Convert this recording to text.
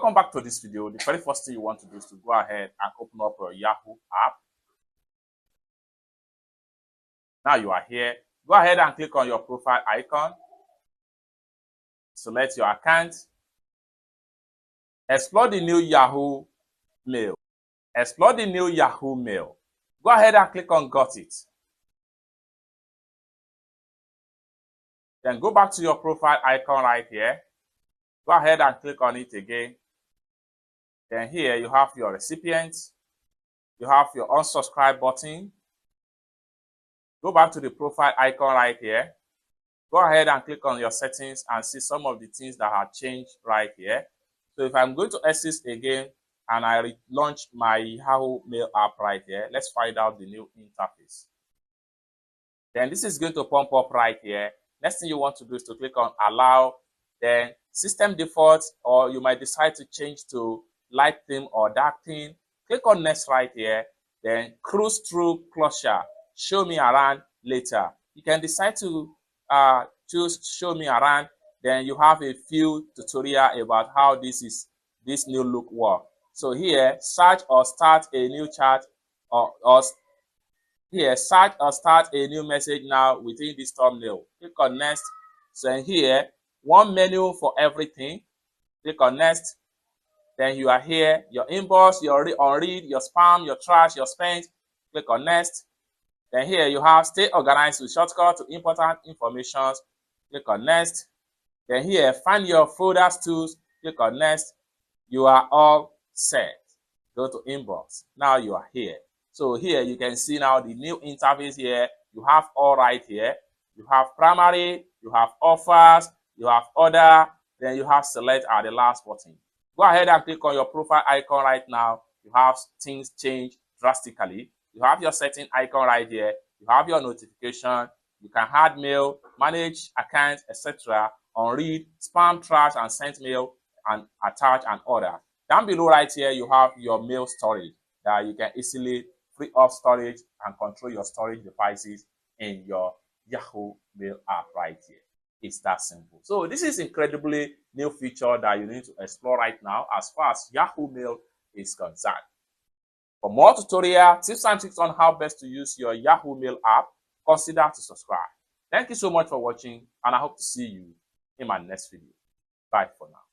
Welcome back to this video. The very first thing you want to do is to go ahead and open up your Yahoo app. Now you are here. Go ahead and click on your profile icon. Select your account. Explore the new Yahoo Mail. Explore the new Yahoo Mail. Go ahead and click on Got It. Then go back to your profile icon right here. Go ahead and click on it again. Then here you have your recipients. You have your unsubscribe button. Go back to the profile icon right here. Go ahead and click on your settings and see some of the things that have changed right here. So if I'm going to exit again and I launch my Yahoo Mail app right here, let's find out the new interface. Then this is going to pump up right here. Next thing you want to do is to click on Allow, then System Defaults, or you might decide to change to Light Theme or Dark Theme. Click on Next right here, then Cruise Through Closure, Show Me Around Later. You can decide to choose Show Me Around, then you have a few tutorial about how this new look work. So here, search or start a new chat, or here, search or start a new message now within this thumbnail. Click on Next. So in here, one menu for everything. Click on Next. Then you are here, your inbox, your unread, your spam, your trash, your spent. Click on Next. Then here you have Stay Organized with shortcut to important information. Click on Next. Then here, find your folders tools. Click on Next. You are all set. Go to Inbox. Now you are here. So here you can see now the new interface here. You have all right here. You have primary, you have offers, you have order, then you have select at the last button. Go ahead and click on your profile icon right now. You have things change drastically. You have your setting icon right here. You have your notification. You can add mail, manage accounts, etc. Unread, spam, trash, and sent mail, and attach and order. Down below right here, you have your mail storage that you can easily free up storage and control your storage devices in your Yahoo Mail app right here. It's that simple. So this is incredibly new feature that you need to explore right now as far as Yahoo Mail is concerned. For more tutorial tips and tricks on how best to use your Yahoo Mail app, consider to subscribe. Thank you so much for watching, and I hope to see you in my next video. Bye for now.